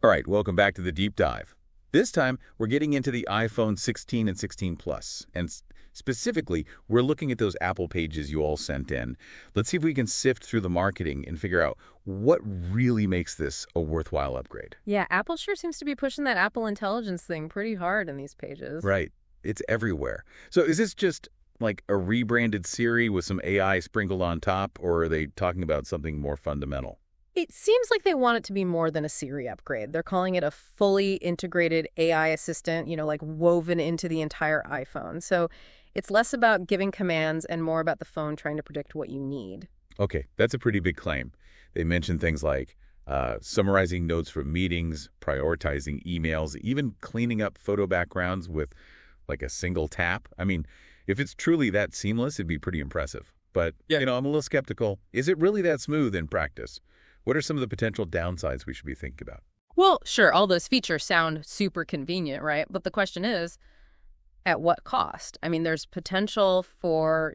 All right, welcome back to the deep dive. This time, we're getting into the iPhone 16 and 16 Plus, and specifically, we're looking at those Apple pages you all sent in. Let's see if we can sift through the marketing and figure out what really makes this a worthwhile upgrade. Yeah, Apple sure seems to be pushing that Apple Intelligence thing pretty hard in these pages. Right. It's everywhere. So is this just like a rebranded Siri with some AI sprinkled on top, or are they talking about something more fundamental? It seems like they want it to be more than a Siri upgrade. They're calling it a fully integrated AI assistant, like woven into the entire iPhone. So it's less about giving commands and more about the phone trying to predict what you need. Okay, that's a pretty big claim. They mention things like summarizing notes from meetings, prioritizing emails, even cleaning up photo backgrounds with like a single tap. I mean, if it's truly that seamless, it'd be pretty impressive. But, I'm a little skeptical. Is it really that smooth in practice? What are some of the potential downsides we should be thinking about? Well, sure, all those features sound super convenient, right? But the question is, at what cost? I mean, there's potential for,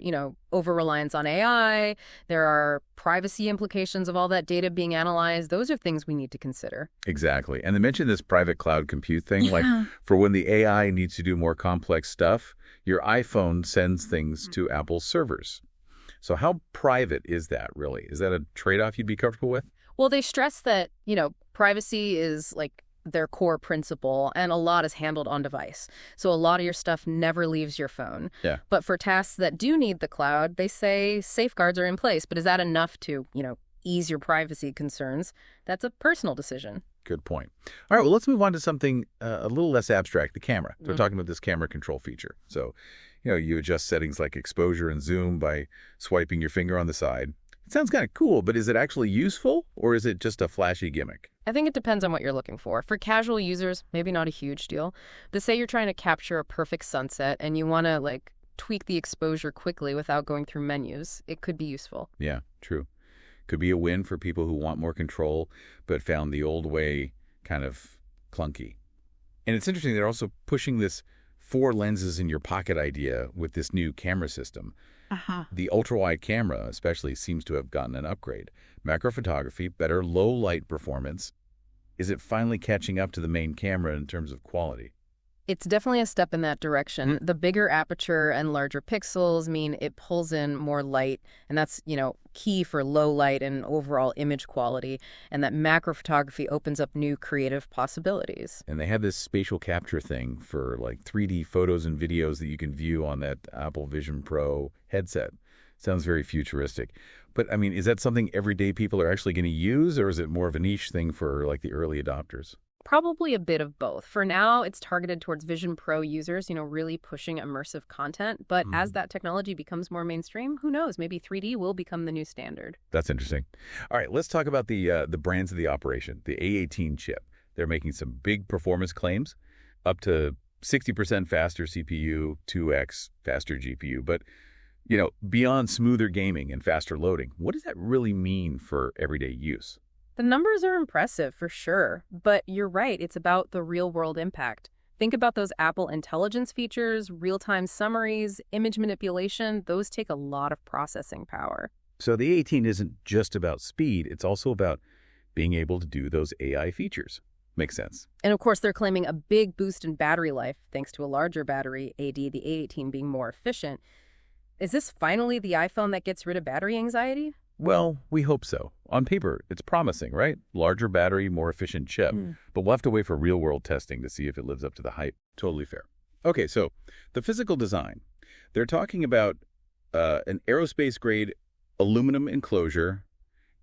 over-reliance on AI. There are privacy implications of all that data being analyzed. Those are things we need to consider. Exactly. And they mentioned this private cloud compute thing, like for when the AI needs to do more complex stuff, your iPhone sends things to Apple's servers. So how private is that, really? Is that a trade-off you'd be comfortable with? Well, they stress that, privacy is like their core principle, and a lot is handled on device. So a lot of your stuff never leaves your phone. Yeah. But for tasks that do need the cloud, they say safeguards are in place. But is that enough to, ease your privacy concerns? That's a personal decision. Good point. All right, well, let's move on to something a little less abstract, the camera. So we're talking about this camera control feature. So, you adjust settings like exposure and zoom by swiping your finger on the side. It sounds kind of cool, but is it actually useful, or is it just a flashy gimmick? I think it depends on what you're looking for. For casual users, maybe not a huge deal. But say you're trying to capture a perfect sunset and you want to, tweak the exposure quickly without going through menus, it could be useful. Yeah, true. Could be a win for people who want more control, but found the old way kind of clunky. And it's interesting, they're also pushing this 4 lenses in your pocket idea with this new camera system. The ultra-wide camera especially seems to have gotten an upgrade. Macro photography, better low-light performance. Is it finally catching up to the main camera in terms of quality? It's definitely a step in that direction. The bigger aperture and larger pixels mean it pulls in more light, and that's, key for low light and overall image quality, and that macro photography opens up new creative possibilities. And they have this spatial capture thing for 3D photos and videos that you can view on that Apple Vision Pro headset. Sounds very futuristic. But, I mean, is that something everyday people are actually going to use, or is it more of a niche thing for, the early adopters? Probably a bit of both. For now, it's targeted towards Vision Pro users, really pushing immersive content. But as that technology becomes more mainstream, who knows? Maybe 3D will become the new standard. That's interesting. All right, let's talk about the brands of the operation, the A18 chip. They're making some big performance claims, up to 60% faster CPU, 2x faster GPU. But, beyond smoother gaming and faster loading, what does that really mean for everyday use? The numbers are impressive for sure, but you're right, it's about the real-world impact. Think about those Apple Intelligence features, real-time summaries, image manipulation. Those take a lot of processing power. So the A18 isn't just about speed, it's also about being able to do those AI features. Makes sense. And of course, they're claiming a big boost in battery life thanks to a larger battery, the A18 being more efficient. Is this finally the iPhone that gets rid of battery anxiety? Well, we hope so. On paper, it's promising, right? Larger battery, more efficient chip. But we'll have to wait for real-world testing to see if it lives up to the hype. Totally fair. Okay, so the physical design. They're talking about an aerospace-grade aluminum enclosure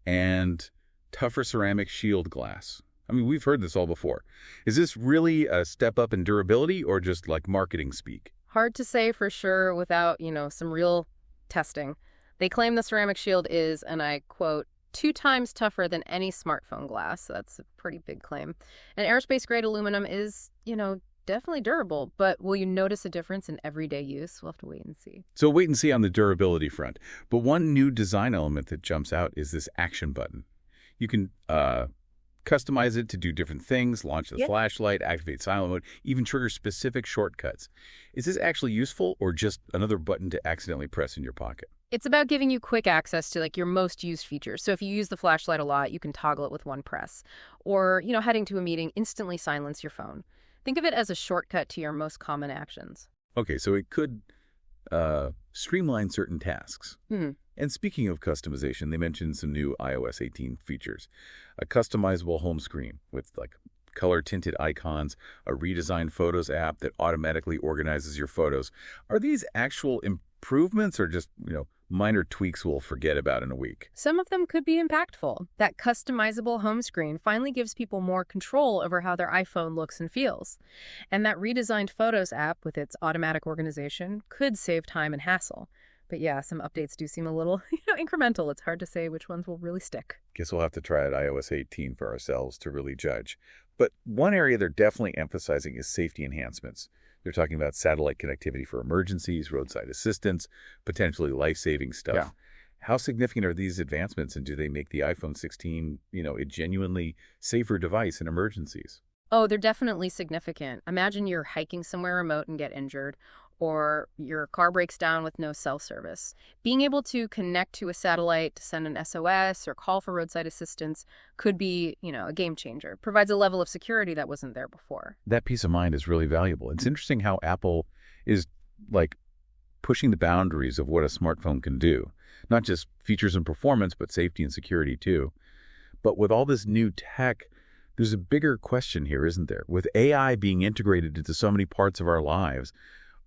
and tougher ceramic shield glass. I mean, we've heard this all before. Is this really a step up in durability or just marketing speak? Hard to say for sure without, some real testing. They claim the ceramic shield is, and I quote, 2 times tougher than any smartphone glass. That's a pretty big claim. And aerospace-grade aluminum is, definitely durable. But will you notice a difference in everyday use? We'll have to wait and see. So wait and see on the durability front. But one new design element that jumps out is this action button. You can customize it to do different things, launch the flashlight, activate silent mode, even trigger specific shortcuts. Is this actually useful or just another button to accidentally press in your pocket? It's about giving you quick access to like your most used features. So if you use the flashlight a lot, you can toggle it with one press. Or, heading to a meeting, instantly silence your phone. Think of it as a shortcut to your most common actions. Okay, so it could streamline certain tasks. Hmm. And speaking of customization, they mentioned some new iOS 18 features. A customizable home screen with like color-tinted icons, a redesigned Photos app that automatically organizes your photos. Are these actual improvements or just, minor tweaks we'll forget about in a week? Some of them could be impactful. That customizable home screen finally gives people more control over how their iPhone looks and feels. And that redesigned Photos app with its automatic organization could save time and hassle. But yeah, some updates do seem a little, incremental. It's hard to say which ones will really stick. Guess we'll have to try out iOS 18 for ourselves to really judge. But one area they're definitely emphasizing is safety enhancements. They're talking about satellite connectivity for emergencies, roadside assistance, potentially life-saving stuff. Yeah. How significant are these advancements, and do they make the iPhone 16, a genuinely safer device in emergencies? Oh, they're definitely significant. Imagine you're hiking somewhere remote and get injured, or your car breaks down with no cell service. Being able to connect to a satellite to send an SOS or call for roadside assistance could be, a game changer. Provides a level of security that wasn't there before. That peace of mind is really valuable. It's interesting how Apple is, pushing the boundaries of what a smartphone can do. Not just features and performance, but safety and security, too. But with all this new tech, there's a bigger question here, isn't there? With AI being integrated into so many parts of our lives,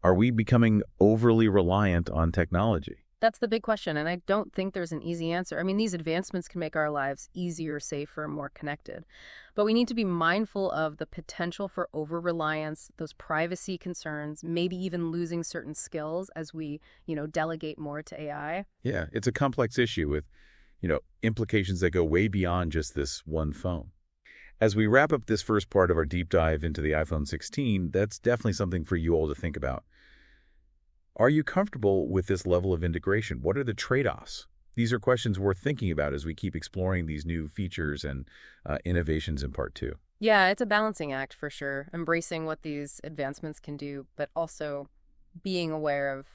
are we becoming overly reliant on technology? That's the big question, and I don't think there's an easy answer. I mean, these advancements can make our lives easier, safer, and more connected. But we need to be mindful of the potential for over-reliance, those privacy concerns, maybe even losing certain skills as we, delegate more to AI. Yeah, it's a complex issue with, implications that go way beyond just this one phone. As we wrap up this first part of our deep dive into the iPhone 16, that's definitely something for you all to think about. Are you comfortable with this level of integration? What are the trade-offs? These are questions worth thinking about as we keep exploring these new features and innovations in part 2. Yeah, it's a balancing act for sure. Embracing what these advancements can do, but also being aware of,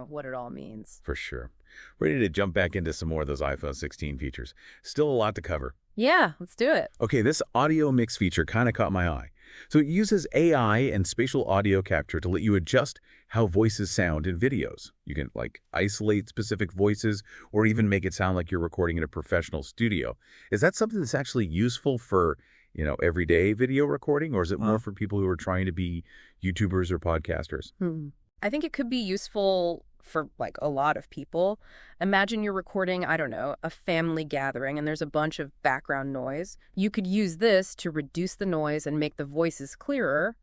what it all means. For sure. Ready to jump back into some more of those iPhone 16 features. Still a lot to cover. Yeah, let's do it. Okay, this audio mix feature kind of caught my eye. So it uses AI and spatial audio capture to let you adjust how voices sound in videos. You can isolate specific voices or even make it sound like you're recording in a professional studio. Is that something that's actually useful for, everyday video recording, or is it more for people who are trying to be YouTubers or podcasters? I think it could be useful for a lot of people. Imagine you're recording, I don't know, a family gathering and there's a bunch of background noise. You could use this to reduce the noise and make the voices clearer.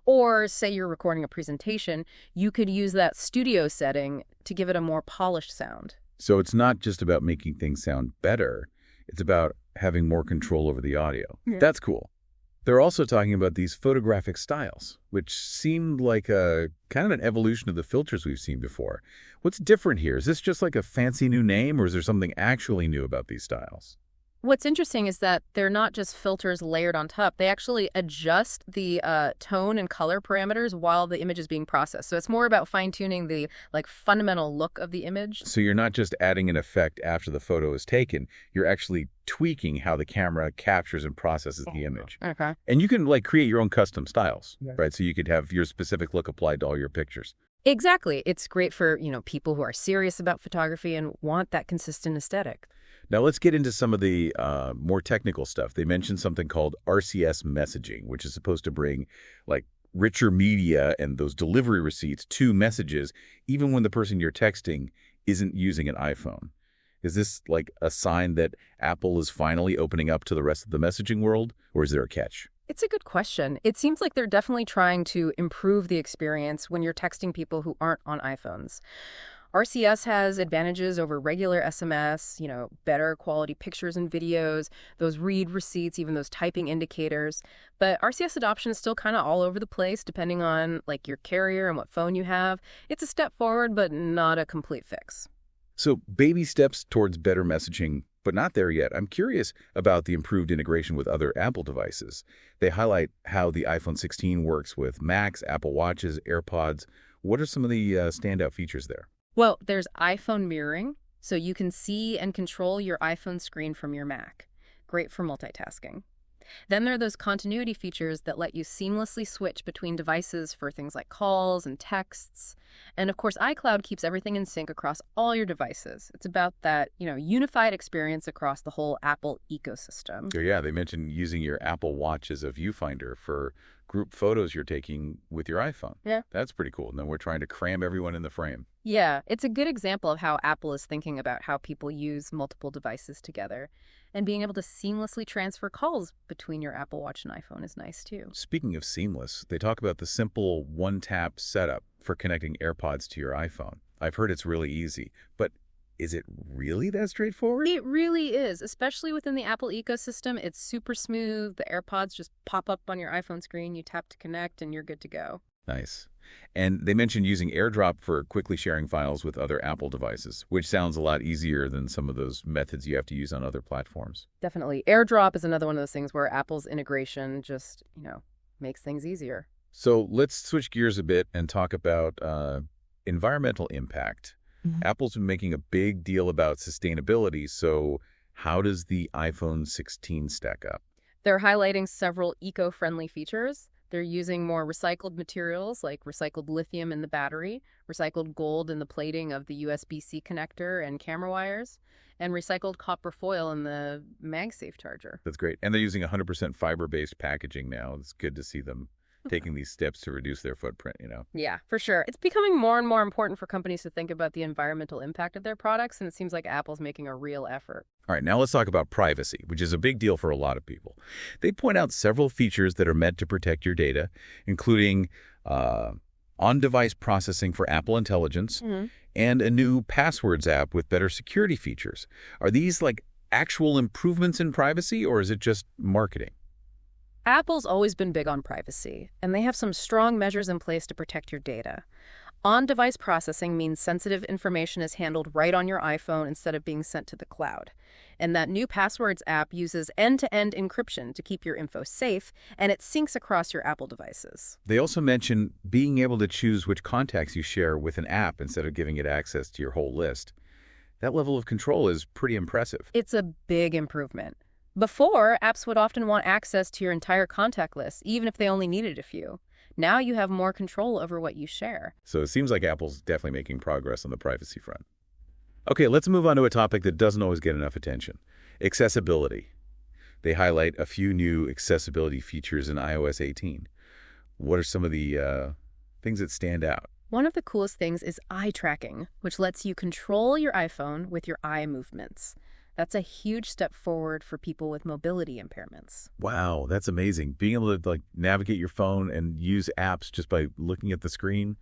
Or say you're recording a presentation, you could use that studio setting to give it a more polished sound. So it's not just about making things sound better. It's about having more control over the audio. Yeah. That's cool. They're also talking about these photographic styles, which seemed like a kind of an evolution of the filters we've seen before. What's different here? Is this just like a fancy new name, or is there something actually new about these styles? What's interesting is that they're not just filters layered on top. They actually adjust the tone and color parameters while the image is being processed. So it's more about fine-tuning the fundamental look of the image. So you're not just adding an effect after the photo is taken. You're actually tweaking how the camera captures and processes the image. Okay. And you can create your own custom styles, right? So you could have your specific look applied to all your pictures. Exactly. It's great for, people who are serious about photography and want that consistent aesthetic. Now let's get into some of the more technical stuff. They mentioned something called RCS messaging, which is supposed to bring richer media and those delivery receipts to messages, even when the person you're texting isn't using an iPhone. Is this a sign that Apple is finally opening up to the rest of the messaging world, or is there a catch? It's a good question. It seems like they're definitely trying to improve the experience when you're texting people who aren't on iPhones. RCS has advantages over regular SMS, better quality pictures and videos, those read receipts, even those typing indicators. But RCS adoption is still kind of all over the place, depending on your carrier and what phone you have. It's a step forward, but not a complete fix. So baby steps towards better messaging, but not there yet. I'm curious about the improved integration with other Apple devices. They highlight how the iPhone 16 works with Macs, Apple Watches, AirPods. What are some of the standout features there? Well, there's iPhone mirroring, so you can see and control your iPhone screen from your Mac. Great for multitasking. Then there are those continuity features that let you seamlessly switch between devices for things like calls and texts. And of course, iCloud keeps everything in sync across all your devices. It's about that, unified experience across the whole Apple ecosystem. Oh, yeah, they mentioned using your Apple Watch as a viewfinder for group photos you're taking with your iPhone. Yeah. That's pretty cool. And then we're trying to cram everyone in the frame. Yeah, it's a good example of how Apple is thinking about how people use multiple devices together. And being able to seamlessly transfer calls between your Apple Watch and iPhone is nice too. Speaking of seamless, they talk about the simple one-tap setup for connecting AirPods to your iPhone. I've heard it's really easy, but is it really that straightforward? It really is, especially within the Apple ecosystem. It's super smooth. The AirPods just pop up on your iPhone screen, you tap to connect, and you're good to go. Nice. And they mentioned using AirDrop for quickly sharing files with other Apple devices, which sounds a lot easier than some of those methods you have to use on other platforms. Definitely. AirDrop is another one of those things where Apple's integration just, makes things easier. So let's switch gears a bit and talk about environmental impact. Apple's been making a big deal about sustainability, so how does the iPhone 16 stack up? They're highlighting several eco-friendly features. They're using more recycled materials like recycled lithium in the battery, recycled gold in the plating of the USB-C connector and camera wires, and recycled copper foil in the MagSafe charger. That's great. And they're using 100% fiber-based packaging now. It's good to see them taking these steps to reduce their footprint, Yeah, for sure. It's becoming more and more important for companies to think about the environmental impact of their products, and it seems like Apple's making a real effort. All right, now let's talk about privacy, which is a big deal for a lot of people. They point out several features that are meant to protect your data, including on-device processing for Apple Intelligence and a new passwords app with better security features. Are these like actual improvements in privacy, or is it just marketing? Apple's always been big on privacy, and they have some strong measures in place to protect your data. On-device processing means sensitive information is handled right on your iPhone instead of being sent to the cloud. And that new Passwords app uses end-to-end encryption to keep your info safe, and it syncs across your Apple devices. They also mention being able to choose which contacts you share with an app instead of giving it access to your whole list. That level of control is pretty impressive. It's a big improvement. Before, apps would often want access to your entire contact list, even if they only needed a few. Now you have more control over what you share. So it seems like Apple's definitely making progress on the privacy front. Okay, let's move on to a topic that doesn't always get enough attention. Accessibility. They highlight a few new accessibility features in iOS 18. What are some of the things that stand out? One of the coolest things is eye tracking, which lets you control your iPhone with your eye movements. That's a huge step forward for people with mobility impairments. Wow, that's amazing. Being able to navigate your phone and use apps just by looking at the screen,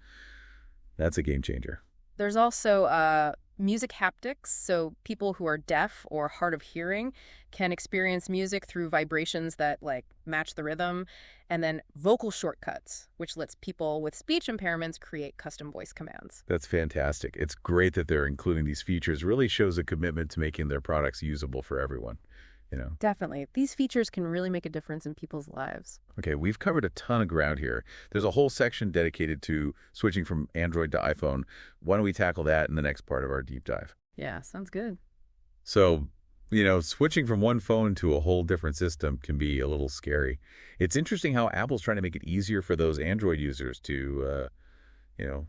that's a game changer. There's also music haptics, so people who are deaf or hard of hearing can experience music through vibrations that match the rhythm, and then vocal shortcuts, which lets people with speech impairments create custom voice commands. That's fantastic. It's great that they're including these features. Really shows a commitment to making their products usable for everyone. Definitely. These features can really make a difference in people's lives. Okay, we've covered a ton of ground here. There's a whole section dedicated to switching from Android to iPhone. Why don't we tackle that in the next part of our deep dive? Yeah, sounds good. So, switching from one phone to a whole different system can be a little scary. It's interesting how Apple's trying to make it easier for those Android users to,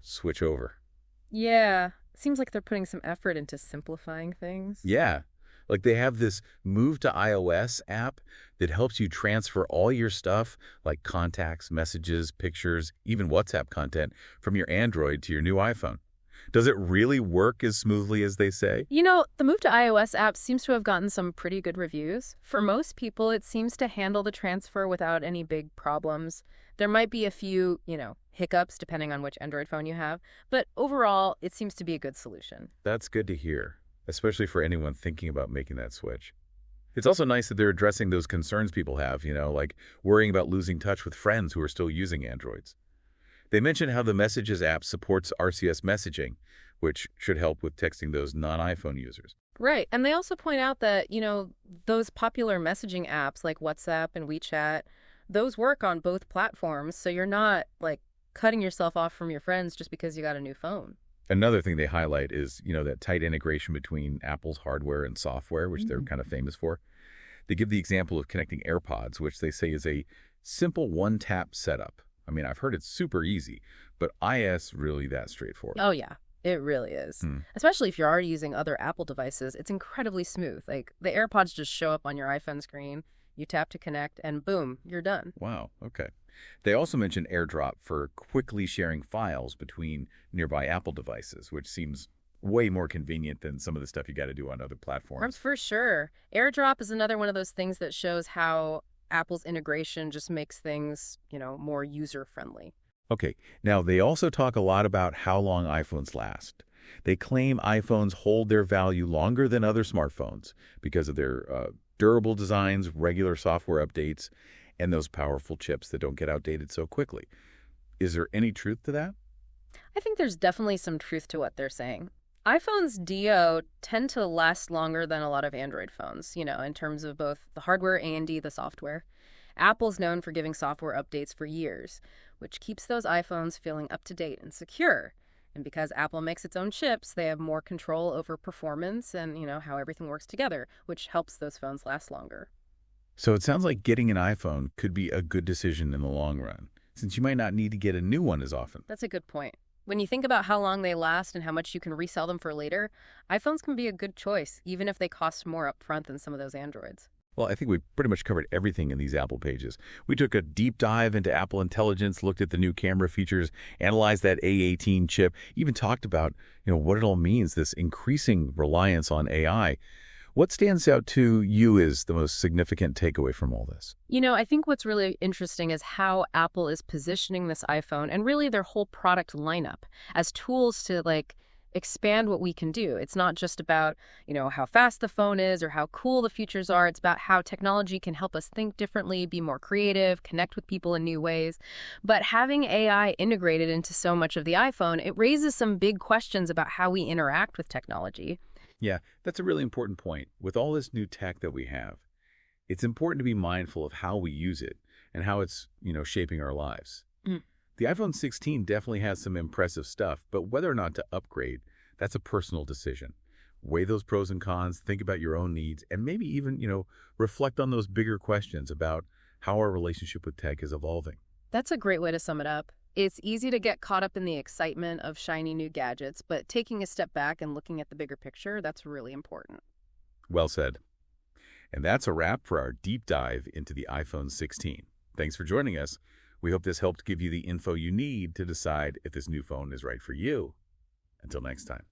switch over. Yeah, seems like they're putting some effort into simplifying things. Yeah. They have this Move to iOS app that helps you transfer all your stuff, like contacts, messages, pictures, even WhatsApp content, from your Android to your new iPhone. Does it really work as smoothly as they say? The Move to iOS app seems to have gotten some pretty good reviews. For most people, it seems to handle the transfer without any big problems. There might be a few, hiccups depending on which Android phone you have, but overall, it seems to be a good solution. That's good to hear, especially for anyone thinking about making that switch. It's also nice that they're addressing those concerns people have, like worrying about losing touch with friends who are still using Androids. They mention how the Messages app supports RCS messaging, which should help with texting those non-iPhone users. Right. And they also point out that, those popular messaging apps like WhatsApp and WeChat, those work on both platforms. So you're not cutting yourself off from your friends just because you got a new phone. Another thing they highlight is, that tight integration between Apple's hardware and software, which they're kind of famous for. They give the example of connecting AirPods, which they say is a simple one-tap setup. I mean, I've heard it's super easy, but is really that straightforward. Oh, yeah. It really is. Especially if you're already using other Apple devices, it's incredibly smooth. Like, the AirPods just show up on your iPhone screen, you tap to connect, and boom, you're done. Wow, okay. They also mention AirDrop for quickly sharing files between nearby Apple devices, which seems way more convenient than some of the stuff you got to do on other platforms. For sure. AirDrop is another one of those things that shows how Apple's integration just makes things, more user-friendly. Okay, now they also talk a lot about how long iPhones last. They claim iPhones hold their value longer than other smartphones because of their durable designs, regular software updates, and those powerful chips that don't get outdated so quickly. Is there any truth to that? I think there's definitely some truth to what they're saying. iPhones DO tend to last longer than a lot of Android phones, in terms of both the hardware and the software. Apple's known for giving software updates for years, which keeps those iPhones feeling up to date and secure. And because Apple makes its own chips, they have more control over performance and, how everything works together, which helps those phones last longer. So it sounds like getting an iPhone could be a good decision in the long run, since you might not need to get a new one as often. That's a good point. When you think about how long they last and how much you can resell them for later, iPhones can be a good choice, even if they cost more upfront than some of those Androids. Well, I think we pretty much covered everything in these Apple pages. We took a deep dive into Apple Intelligence, looked at the new camera features, analyzed that A18 chip, even talked about, what it all means, this increasing reliance on AI. What stands out to you as the most significant takeaway from all this? I think what's really interesting is how Apple is positioning this iPhone and really their whole product lineup as tools to, expand what we can do. It's not just about, how fast the phone is or how cool the features are. It's about how technology can help us think differently, be more creative, connect with people in new ways. But having AI integrated into so much of the iPhone, it raises some big questions about how we interact with technology. Yeah, that's a really important point. With all this new tech that we have, it's important to be mindful of how we use it and how it's, shaping our lives. The iPhone 16 definitely has some impressive stuff, but whether or not to upgrade, that's a personal decision. Weigh those pros and cons, think about your own needs, and maybe even, reflect on those bigger questions about how our relationship with tech is evolving. That's a great way to sum it up. It's easy to get caught up in the excitement of shiny new gadgets, but taking a step back and looking at the bigger picture, that's really important. Well said. And that's a wrap for our deep dive into the iPhone 16. Thanks for joining us. We hope this helped give you the info you need to decide if this new phone is right for you. Until next time.